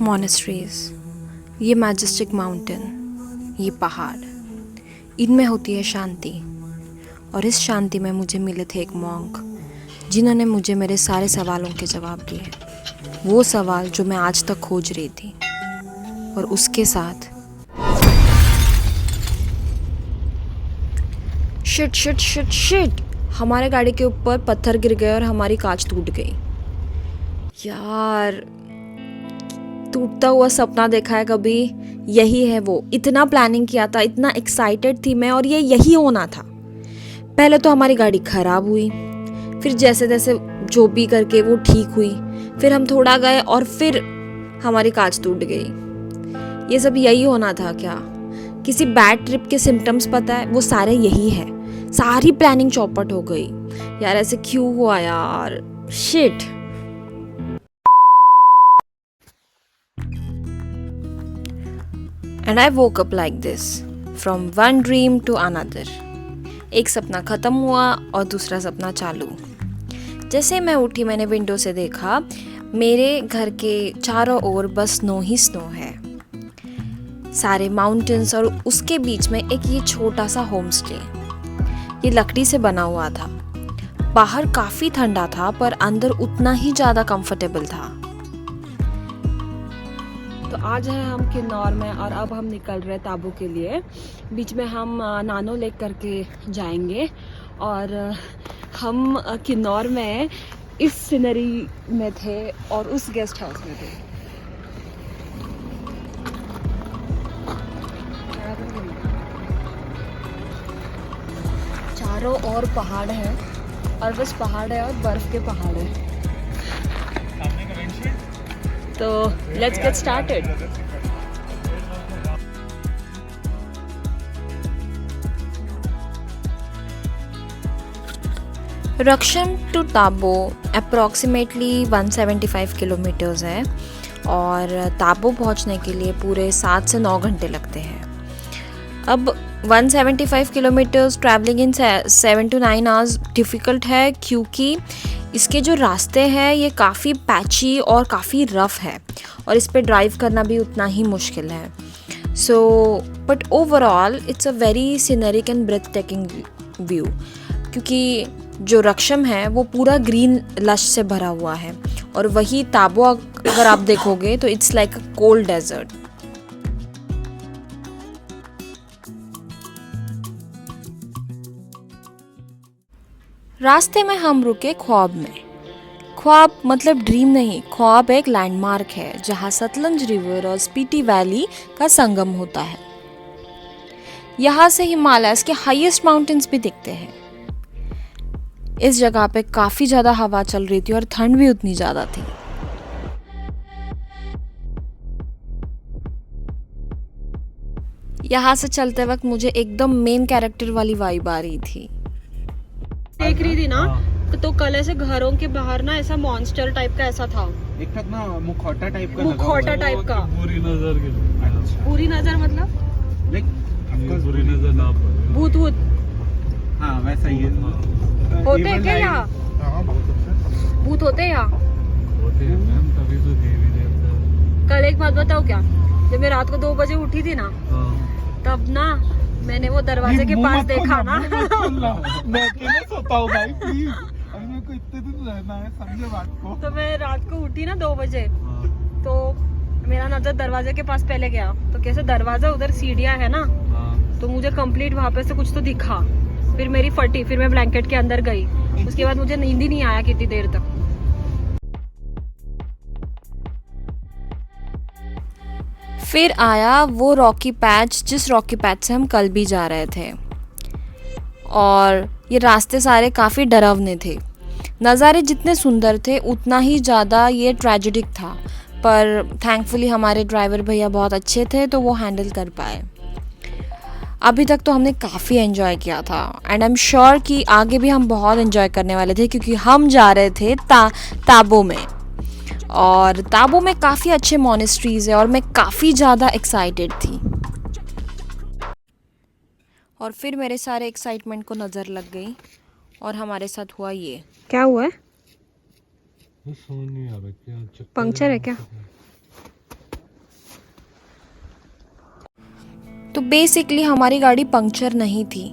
Monasteries, ये majestic mountain, ये पहाड़, इनमें होती है शांति। और इस शांति में मुझे मिले थे एक मॉन्क जिन्होंने मुझे मेरे सारे सवालों के जवाब दिए, वो सवाल जो मैं आज तक खोज रही थी। और उसके साथ शिट शिट शिट शिट, हमारे गाड़ी के ऊपर पत्थर गिर गए और हमारी कांच टूट गई। यार, टूटता हुआ सपना देखा है कभी? यही है वो। इतना प्लानिंग किया था, इतना एक्साइटेड थी मैं, और ये यही होना था। पहले तो हमारी गाड़ी खराब हुई, फिर जैसे तैसे जो भी करके वो ठीक हुई, फिर हम थोड़ा गए और फिर हमारी कांच टूट गई। ये सब यही होना था क्या? किसी बैड ट्रिप के सिम्टम्स पता है? वो सारे यही है। सारी प्लानिंग चौपट हो गई। यार ऐसे क्यों हुआ यार? Shit. And I woke up like this, from one dream to another. एक सपना ख़त्म हुआ और दूसरा सपना चालू। जैसे मैं उठी मैंने विंडो से देखा, मेरे घर के चारों ओर बस स्नो ही स्नो है, सारे माउंटेन्स, और उसके बीच में एक ये छोटा सा होम स्टे। ये लकड़ी से बना हुआ था। बाहर काफ़ी ठंडा था पर अंदर उतना ही ज़्यादा कंफर्टेबल था। तो आज है हम किन्नौर में और अब हम निकल रहे ताबू के लिए। बीच में हम नानो लेक करके जाएंगे और हम किन्नौर में इस सीनरी में थे और उस गेस्ट हाउस में थे। चारों ओर पहाड़ है और बस पहाड़ है और बर्फ के पहाड़ है। तो let's get started. Rakchham to Tabo approximately 175 kilometres है और ताबो पहुंचने के लिए पूरे 7 से 9 घंटे लगते हैं। अब 175 kilometres travelling in 7 to 9 hours difficult है, क्योंकि इसके जो रास्ते हैं ये काफ़ी पैची और काफ़ी रफ़ है और इस पे ड्राइव करना भी उतना ही मुश्किल है। So but overall it's a very scenic and breathtaking view, क्योंकि जो रक्षम है वो पूरा ग्रीन लश से भरा हुआ है और वही ताबो अगर आप देखोगे तो it's like a cold desert. रास्ते में हम रुके ख्वाब में। ख्वाब मतलब ड्रीम नहीं, ख्वाब एक लैंडमार्क है जहाँ सतलज रिवर और स्पीति वैली का संगम होता है। यहाँ से हिमालयस के हाईएस्ट माउंटेन्स भी दिखते हैं। इस जगह पे काफ़ी ज़्यादा हवा चल रही थी और ठंड भी उतनी ज़्यादा थी। यहाँ से चलते वक्त मुझे एकदम मेन कैरेक्टर वाली वाइब आ रही थी। देख रही थी ना, तो कल ऐसे घरों के बाहर ना ऐसा मॉन्स्टर टाइप का ऐसा था, एक तक ना मुखौटा टाइप का, मुखौटा टाइप का। पूरी नजर के लिए। अच्छा। पूरी नजर मतलब लाइक पूरी नजर ना पड़े। भूत भूत हाँ वैसा ही है। होते हैं क्या यहाँ? हाँ बहुत अच्छा। भूत होते हैं यहाँ? होते हैं मैम, तभी तो देवी देवता। कल एक बात बताओ क्या, जब मैं रात को 2 बजे उठी थी ना, हाँ। तब ना मैंने वो दरवाजे के पास देखा ना। मैं अकेले सोता हूँ भाई, प्लीज। अभी मेरे को इतने दिन रहना है, समझे बात को। तो मैं रात को उठी ना 2 बजे, हाँ। तो मेरा नजर दरवाजे के पास पहले गया, तो कैसे दरवाजा उधर सीढ़ियाँ है ना, हाँ। तो मुझे कंप्लीट वहाँ पे से कुछ तो दिखा। फिर मेरी फटी, फिर मैं ब्लैंकेट के अंदर गई। उसके बाद मुझे नींद ही नहीं आया कितनी देर तक। फिर आया वो रॉकी पैच, जिस रॉकी पैच से हम कल भी जा रहे थे, और ये रास्ते सारे काफ़ी डरावने थे। नज़ारे जितने सुंदर थे उतना ही ज़्यादा ये ट्रेजेडिक था, पर थैंकफुली हमारे ड्राइवर भैया बहुत अच्छे थे तो वो हैंडल कर पाए। अभी तक तो हमने काफ़ी एंजॉय किया था एंड आई एम श्योर कि आगे भी हम बहुत एंजॉय करने वाले थे, क्योंकि हम जा रहे थे ताबो में, और ताबो में काफ़ी अच्छे मॉनेस्ट्रीज़ है और मैं काफ़ी ज़्यादा एक्साइटेड थी। और फिर मेरे सारे एक्साइटमेंट को नज़र लग गई और हमारे साथ हुआ ये। क्या हुआ है? समझ नहीं आ रहा क्या चक्कर पंक्चर है क्या? तो बेसिकली हमारी गाड़ी पंक्चर नहीं थी,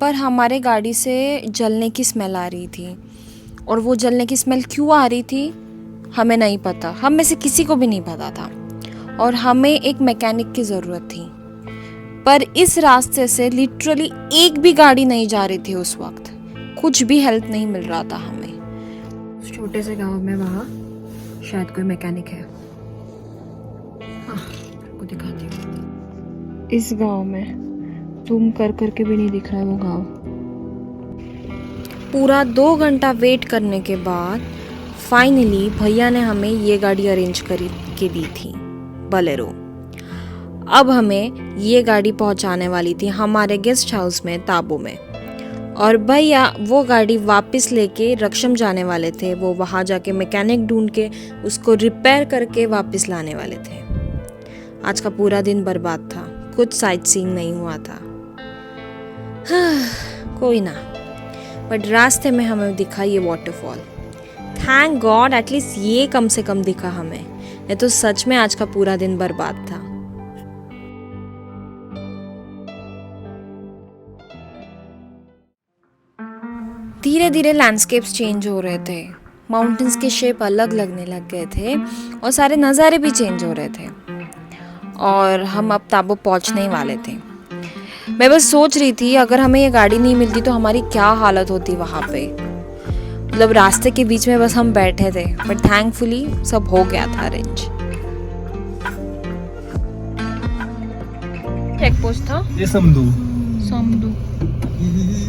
पर हमारे गाड़ी से जलने की स्मेल आ रही थी, और वो जलने की स्मेल क्यों आ रही थी हमें नहीं पता, हम में से किसी को भी नहीं पता था, और हमें एक मैकेनिक की ज़रूरत थी। पर इस रास्ते से लिटरली एक भी गाड़ी नहीं जा रही थी उस वक्त, कुछ भी हेल्प नहीं मिल रहा था हमें। छोटे से गांव में वहाँ शायद कोई मैकेनिक है, आपको दिखाती हूँ। इस गांव में तुम कर करके भी नहीं दिख रहा है वो गांव। पूरा 2 घंटा वेट करने के बाद फाइनली भैया ने हमें ये गाड़ी अरेंज कर के दी थी, बोलेरो। अब हमें ये गाड़ी पहुंचाने वाली थी हमारे गेस्ट हाउस में ताबो में, और भैया वो गाड़ी वापस लेके रक्षम जाने वाले थे। वो वहाँ जाके मैकेनिक ढूंढ के उसको रिपेयर करके वापस लाने वाले थे। आज का पूरा दिन बर्बाद था, कुछ साइट सीइंग नहीं हुआ था। कोई ना, बट रास्ते में हमें दिखा ये वाटरफॉल। थैंक गॉड एटलीस्ट ये कम से कम दिखा हमें, नहीं तो सच में आज का पूरा दिन बर्बाद था। धीरे धीरे लैंडस्केप्स चेंज हो रहे थे, माउंटेन्स के शेप अलग लगने लग गए थे, और सारे नज़ारे भी चेंज हो रहे थे, और हम अब ताबो पहुंचने ही वाले थे। मैं बस सोच रही थी अगर हमें ये गाड़ी नहीं मिलती तो हमारी क्या हालत होती वहाँ पे। मतलब रास्ते के बीच में बस हम बैठे थे, बट थैंकफुली सब हो गया था अरेंज। चेक पोस्ट था ये समदू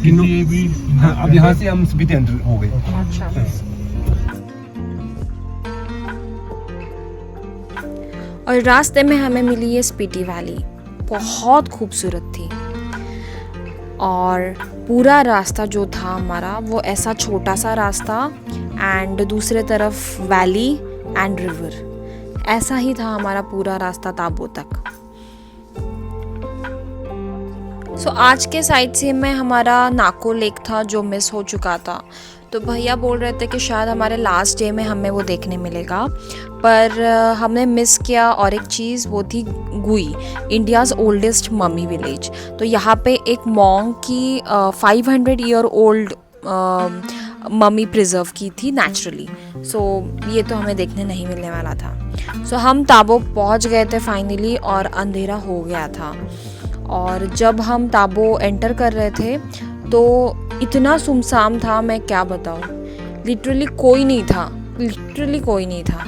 ये भी अब यहाँ से हम स्पीति एंटर हो गए। अच्छा। और रास्ते में हमें मिली ये स्पीति वैली, बहुत खूबसूरत थी, और पूरा रास्ता जो था हमारा वो ऐसा छोटा सा रास्ता, एंड दूसरे तरफ वैली एंड रिवर, ऐसा ही था हमारा पूरा रास्ता ताबो तक। सो आज के साइट से में हमारा नाको लेक था जो मिस हो चुका था, तो भैया बोल रहे थे कि शायद हमारे लास्ट डे में हमें वो देखने मिलेगा, पर हमने मिस किया। और एक चीज़ वो थी गुई, इंडियाज़ ओल्डेस्ट मम्मी विलेज। तो यहाँ पे एक मॉन्ग की 500 ईयर ओल्ड मम्मी प्रिजर्व की थी नेचुरली। सो ये तो हमें देखने नहीं मिलने वाला था। सो हम ताबो पहुँच गए थे फाइनली, और अंधेरा हो गया था। और जब हम ताबो एंटर कर रहे थे तो इतना सुमसाम था, मैं क्या बताऊँ, लिटरली कोई नहीं था।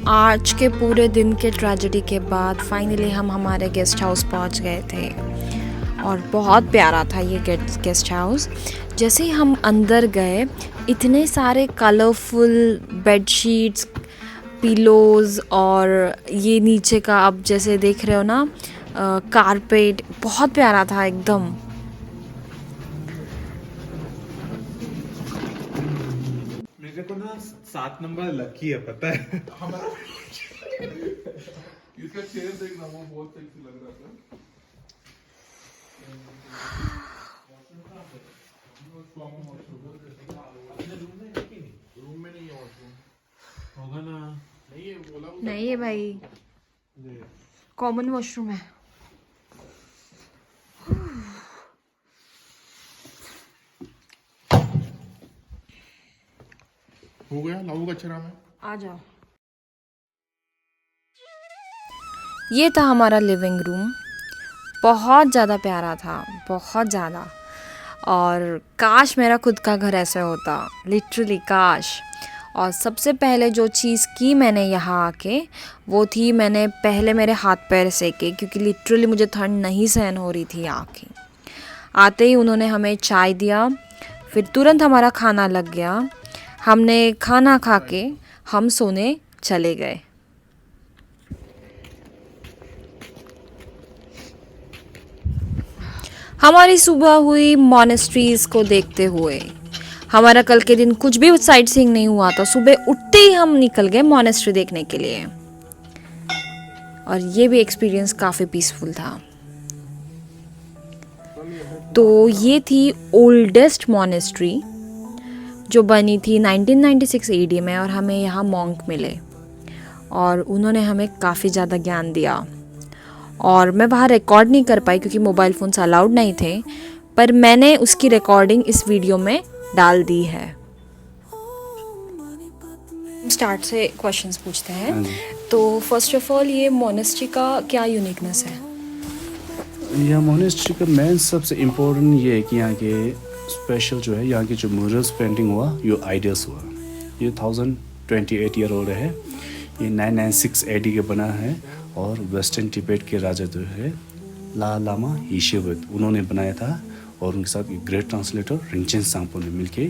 आज के पूरे दिन के ट्रेजेडी के बाद फाइनली हम हमारे गेस्ट हाउस पहुंच गए थे, और बहुत प्यारा था ये गेस्ट हाउस। जैसे ही हम अंदर गए, इतने सारे कलरफुल बेडशीट्स, पिलोज़, और ये नीचे का आप जैसे देख रहे हो ना कारपेट, बहुत प्यारा था एकदम। मेरे को ना 7 नंबर लकी है, पता है। इसका चेयर देखना, वो बहुत सेक्सी लग रहा था। रूम में नहीं है वॉशरूम, होगा ना? नहीं है, बोला नहीं है भाई, कॉमन वॉशरूम है। हो गया लाऊ का चरा में। आ जाओ। ये था हमारा लिविंग रूम, बहुत ज़्यादा प्यारा था, बहुत ज़्यादा। और काश मेरा खुद का घर ऐसे होता, लिटरली काश। और सबसे पहले जो चीज़ की मैंने यहाँ आके, वो थी मैंने पहले मेरे हाथ पैर सेके, क्योंकि लिटरली मुझे ठंड नहीं सहन हो रही थी यहाँ की। आते ही उन्होंने हमें चाय दिया, फिर तुरंत हमारा खाना लग गया। हमने खाना खा के हम सोने चले गए। हमारी सुबह हुई मॉनेस्ट्रीज को देखते हुए। हमारा कल के दिन कुछ भी साइट सीइंग नहीं हुआ था, सुबह उठते ही हम निकल गए मॉनेस्ट्री देखने के लिए, और ये भी एक्सपीरियंस काफ़ी पीसफुल था। तो ये थी ओल्डेस्ट मॉनेस्ट्री जो बनी थी 1996 AD में, और हमें यहाँ मॉन्क मिले और उन्होंने हमें काफ़ी ज़्यादा ज्ञान दिया। और मैं वहाँ रिकॉर्ड नहीं कर पाई क्योंकि मोबाइल फ़ोन्स अलाउड नहीं थे, पर मैंने उसकी रिकॉर्डिंग इस वीडियो में डाल दी है। स्टार्ट से क्वेश्चंस पूछते हैं। तो फर्स्ट ऑफ ऑल ये मोनेस्ट्री का क्या यूनिकनेस है? यह मोनेस्ट्री का मेन सबसे इम्पोर्टेंट ये है कि यहाँ के स्पेशल जो है, यहाँ की जो म्यूरल्स पेंटिंग हुआ, ये आइडियल्स हुआ, ये 1028 ईयर ओल्ड है। ये 996 AD के बना है और वेस्टर्न तिब्बत के राजा जो है लामा हिशेवत उन्होंने बनाया था, और उनके साथ एक ग्रेट ट्रांसलेटर रिंचेन सांगपो ने मिलके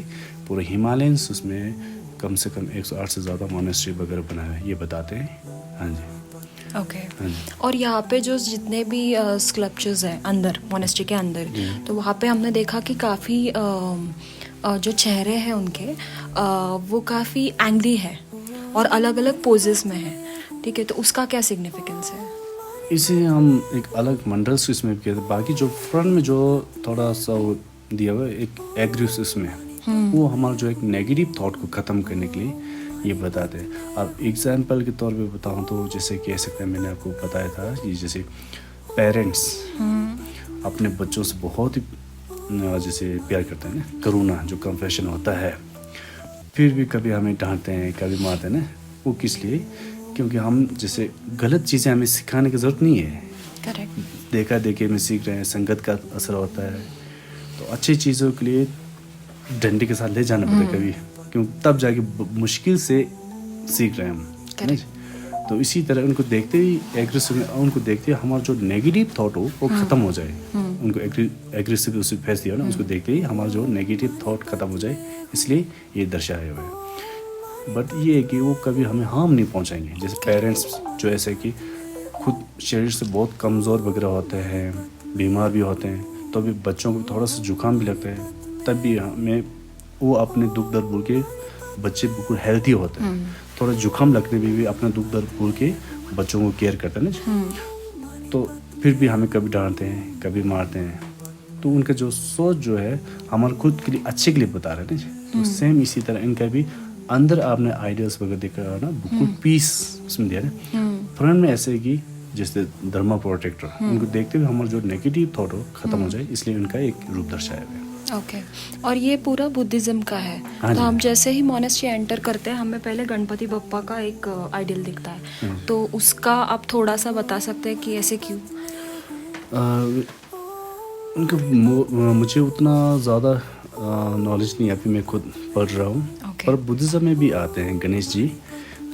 पूरे हिमालयंस उसमें कम से कम 108 से ज़्यादा मोनेस्ट्री वगैरह बनाया है, ये बताते हैं। हाँ जी, ओके। और यहाँ पे जो जितने भी स्कल्पचर्स हैं अंदर मोनेस्ट्री के अंदर, तो वहाँ पे हमने देखा कि काफ़ी जो चेहरे हैं उनके वो काफ़ी एंग्री है और अलग अलग पोजेस में है, ठीक है, तो उसका क्या सिग्निफिकेंस है? इसे हम एक अलग मंडल्स इसमें भी कहते हैं। बाकी जो फ्रंट में जो थोड़ा सा दिया हुआ एक एग्रेसिव इसमें, वो हमारा जो एक नेगेटिव थॉट को ख़त्म करने के लिए ये बताते हैं। अब एग्जांपल के तौर पे बताऊँ तो जैसे कह सकते हैं, मैंने आपको बताया था कि जैसे पेरेंट्स अपने बच्चों से बहुत ही जैसे प्यार करते हैं ना, करुणा जो कन्फेशन होता है, फिर भी कभी हमें डांटते हैं, कभी मारते हैं ना, वो किस लिए? क्योंकि हम जैसे गलत चीज़ें हमें सिखाने की ज़रूरत नहीं है। करेक्ट। देखा देखे में सीख रहे हैं, संगत का असर होता है, तो अच्छी चीज़ों के लिए डंडे के साथ ले जाना पड़ता है कभी, क्योंकि तब जाके मुश्किल से सीख रहे हैं हम, है ना? तो इसी तरह उनको देखते ही एग्रेसिव, उनको देखते ही हमारा जो नेगेटिव थॉट हो वो ख़त्म हो जाए। उनको एग्रेसिव उसे फेस दिया ना, उसको देखते ही हमारा जो नेगेटिव थॉट ख़त्म हो जाए, इसलिए ये दर्शाया हुआ है। बट ये है कि वो कभी हमें हार्म नहीं पहुंचाएंगे। जैसे पेरेंट्स जो ऐसे कि खुद शरीर से बहुत कमज़ोर वगैरह होते हैं, बीमार भी होते हैं, तो अभी बच्चों को थोड़ा सा जुकाम भी लगता है, तब भी हमें वो अपने दुख दर्द भूल के, बच्चे बिल्कुल हेल्थी होते हैं, थोड़ा जुकाम लगने में भी अपना दुख दर्द भूल के बच्चों को केयर करते हैं ना, तो फिर भी हमें कभी डांटते हैं, कभी मारते हैं, तो उनका जो सोच जो है हमारे खुद के लिए अच्छे के लिए बता रहे हैं ना। तो सेम इसी तरह इनका भी अंदर आपने आइडियाल्स वगैरह देखा ना, बिल्कुल पीस उसमें दिया ना। फ्रंट में ऐसे कि जैसे धर्मा प्रोटेक्टर, उनको देखते हुए हमारा जो नेगेटिव थॉट हो खत्म हो जाए, इसलिए उनका एक रूप दर्शाया गया। ओके। और ये पूरा बुद्धिज्म का है। तो हम जैसे ही मोनेस्ट्री एंटर करते हैं, हमें पहले गणपति बप्पा का एक आइडियल दिखता है, तो उसका आप थोड़ा सा बता सकते हैं कि ऐसे क्यों? उनका मुझे उतना ज़्यादा नॉलेज नहीं है, अभी मैं खुद पढ़ रहा हूँ। पर बुद्धिज़्म में भी आते हैं गणेश जी,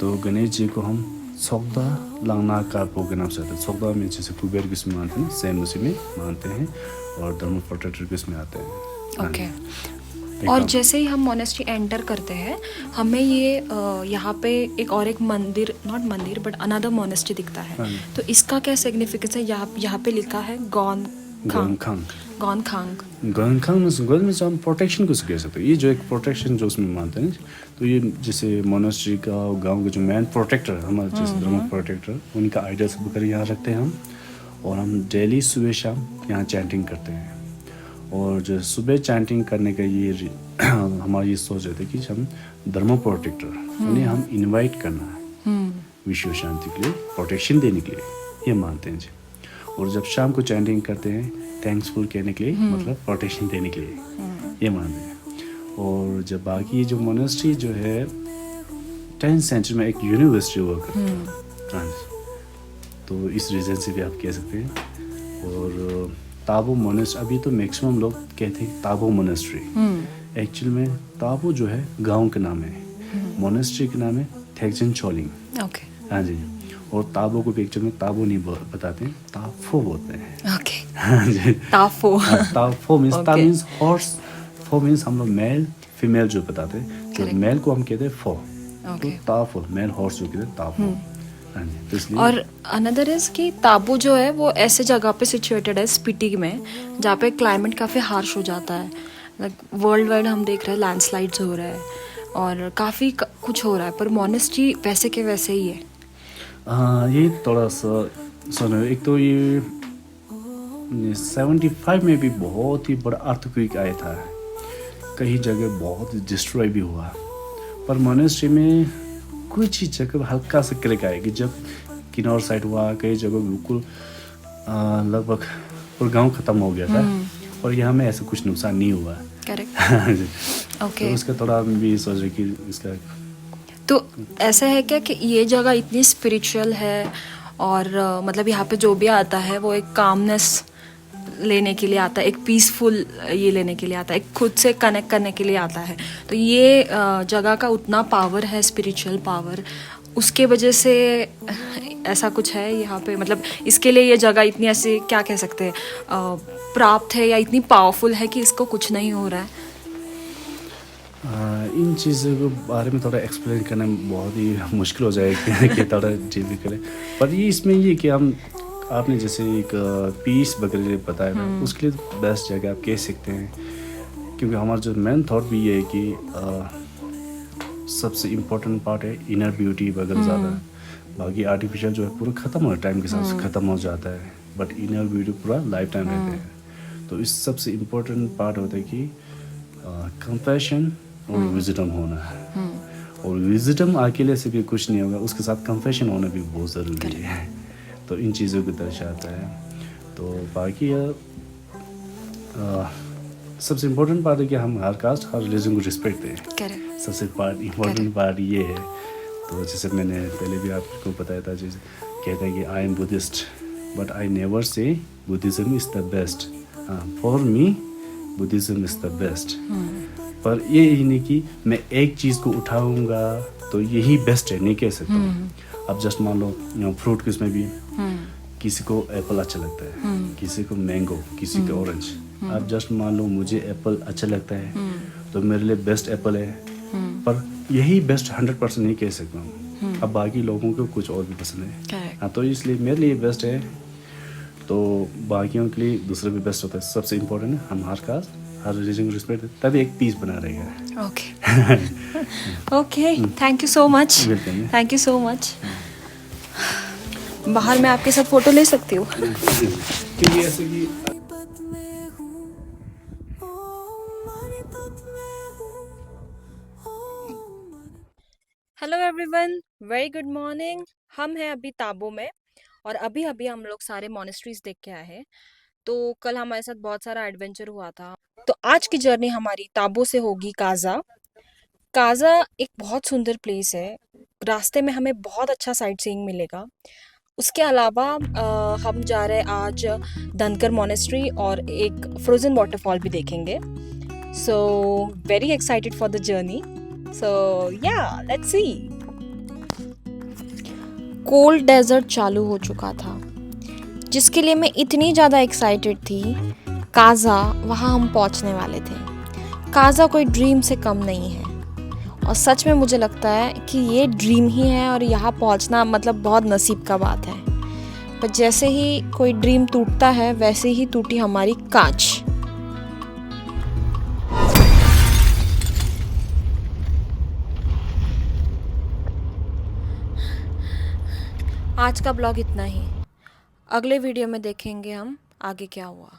तो गणेश जी को हम सोक्दा लांगना कारपो के नाम से आते हैं। सोक्दा में जैसे कुबेर किस में मानते हैं, सेम उसी में मानते हैं, और धर्म प्रोटेक्टर किस में आते हैं। ओके। और जैसे ही हम मोनेस्ट्री एंटर करते हैं, हमें ये यहाँ पे एक और एक मंदिर, नॉट मंदिर बट अनदर मोनेस्ट्री दिखता है, तो इसका क्या सिग्निफिकेंस है? यहाँ पे लिखा है गॉन खांग में हम प्रोटेक्शन को कह सकते हैं। ये जो एक प्रोटेक्शन जो उसमें मानते हैं, तो ये जैसे मोनेस्ट्री का गांव के जो मैन प्रोटेक्टर हमारे जैसे धर्म प्रोटेक्टर, उनका आइडिया सब कर यहाँ रखते हैं हम, और हम डेली सुबह शाम यहाँ चैंटिंग करते हैं। और जो सुबह चैंटिंग करने का ये हमारी ये सोच रहती है कि हम धर्म प्रोटेक्टर उन्हें हम इनवाइट करना है विश्व शांति के लिए, प्रोटेक्शन देने के लिए, ये मानते हैं जी। और जब शाम को चैंटिंग करते हैं थैंक्सफुल कहने के लिए, मतलब प्रोटेक्शन देने के लिए, ये मानते हैं। और जब बाकी जो मोनेस्ट्री जो है 10th सेंचुरी में एक यूनिवर्सिटी हुआ करता है, तो इस रीज़न से भी आप कह सकते हैं। और ताबो मोनेस्ट्री, अभी तो मैक्सिमम लोग कहते हैं ताबो मोनेस्ट्री, एक्चुअल में ताबो जो है गांव का नाम है, मोनेस्ट्री का नाम है थेक्जन चोलिंग। ओके। हाँ जी। और ताबो को पिक्चर में ताबो नहीं बताते हैं, ताफो बोलते हैं। ओके। हाँ जी। ताफो। ताफो मीन्स हॉर्स, फो मीन्स हम लोग मेल फीमेल जो बताते हैं, तो मेल को हम कहते हैं फो, तो ताफो मेल हॉर्स जो कहते हैं ताफो। तो इसलिए और अनदर इज कि ताबो जो है वो ऐसे जगह पे सिचुएटेड है स्पीति में, जहाँ पे क्लाइमेट काफ़ी हार्श हो जाता है। लाइक वर्ल्ड वाइड हम देख रहे हैं लैंडस्लाइड्स हो रहा है और काफ़ी कुछ हो रहा है, पर मोनेस्ट्री वैसे के वैसे ही है। ये थोड़ा सा सुनो, एक तो ये 75 में भी बहुत ही बड़ा अर्थक्वेक आया था, कई जगह बहुत डिस्ट्रॉय भी हुआ, पर मोनेस्ट्री में कुछ ही जगह हल्का सा क्रैक आएगी। जब किनार साइड हुआ, कई जगह बिल्कुल लगभग और गांव ख़त्म हो गया था और यहाँ में ऐसा कुछ नुकसान नहीं हुआ। करेक्ट। ओके। तो उसका थोड़ा हम भी सोच रहे कि इसका तो ऐसा है क्या कि ये जगह इतनी स्पिरिचुअल है और मतलब यहाँ पे जो भी आता है वो एक कामनेस लेने के लिए आता है, एक पीसफुल ये लेने के लिए आता है, एक खुद से कनेक्ट करने के लिए आता है। तो ये जगह का उतना पावर है, स्पिरिचुअल पावर, उसके वजह से ऐसा कुछ है यहाँ पे, मतलब इसके लिए ये जगह इतनी ऐसे क्या कह सकते हैं प्राप्त है या इतनी पावरफुल है कि इसको कुछ नहीं हो रहा है। इन चीज़ों के बारे में थोड़ा एक्सप्लेन करना बहुत ही मुश्किल हो जाएगा कि थोड़ा डीप करें। पर ये इसमें ये कि हम आपने जैसे एक पीस वगैरह बताया ना, उसके लिए बेस्ट जगह आप कह सकते हैं, क्योंकि हमारा जो मेन थॉट भी ये है कि सबसे इम्पोर्टेंट पार्ट है इनर ब्यूटी वगैरह ज़्यादा। बाकी आर्टिफिशियल जो है पूरा ख़त्म हो टाइम के साथ ख़त्म हो जाता है, बट इनर ब्यूटी पूरा लाइफ टाइम रहते हैं। तो इस सबसे इम्पोर्टेंट पार्ट होता है कि कंपैशन और विजडम होना है। और विजडम अकेले से भी कुछ नहीं होगा, उसके साथ कंपैशन होना भी बहुत ज़रूरी है। तो इन चीज़ों को दर्शाता है। तो बाकी सबसे इम्पोर्टेंट पार्ट है कि हम हर कास्ट हर रिलीजन को रिस्पेक्ट दें। करेक्ट। सबसे इम्पोर्टेंट पार्ट ये है। तो जैसे मैंने पहले भी आपको बताया था, जैसे कहते हैं कि I am Buddhist but I never say Buddhism is the best. For me Buddhism is the best. पर ये ही नहीं कि मैं एक चीज़ को उठाऊंगा तो यही बेस्ट है, नहीं कह सकता हूँ। अब जस्ट मान लो फ्रूट किस में भी किसी को एप्पल अच्छा लगता है, किसी को मैंगो, किसी को ऑरेंज। अब जस्ट मान लो मुझे एप्पल अच्छा लगता है तो मेरे लिए बेस्ट एप्पल है, पर यही बेस्ट 100% नहीं कह सकता हूँ। अब बाकी लोगों को कुछ और भी पसंद है। हाँ, तो इसलिए मेरे लिए बेस्ट है तो बाकियों के लिए दूसरा भी बेस्ट होता है। सबसे इम्पोर्टेंट है हम हर रिलीजन को रिस्पेक्ट दें, तभी एक पीस बना रहेगा। Okay. Okay, thank you so much. Thank you so much. बाहर मैं आपके साथ फोटो ले सकती हूँ? क्योंकि ऐसे कि hello everyone, very good morning. हम हैं अभी ताबो में और अभी अभी हम लोग सारे मॉनेस्ट्रीज देख के आए हैं। तो कल हमारे साथ बहुत सारा एडवेंचर हुआ था। तो आज की जर्नी हमारी ताबो से होगी काजा। काजा एक बहुत सुंदर प्लेस है। रास्ते में हमें बहुत अच्छा साइट सीइंग मिलेगा। उसके अलावा हम जा रहे हैं आज धनकर मॉनेस्ट्री और एक फ्रोजन वाटरफॉल भी देखेंगे। So very excited for the journey. So yeah let's C. Cold desert चालू हो चुका था, जिसके लिए मैं इतनी ज़्यादा एक्साइटेड थी। काजा, वहाँ हम पहुँचने वाले थे। काजा कोई ड्रीम से कम नहीं है और सच में मुझे लगता है कि ये ड्रीम ही है और यहाँ पहुँचना मतलब बहुत नसीब का बात है। पर जैसे ही कोई ड्रीम टूटता है वैसे ही टूटी हमारी कांच। आज का ब्लॉग इतना ही। अगले वीडियो में देखेंगे हम आगे क्या हुआ।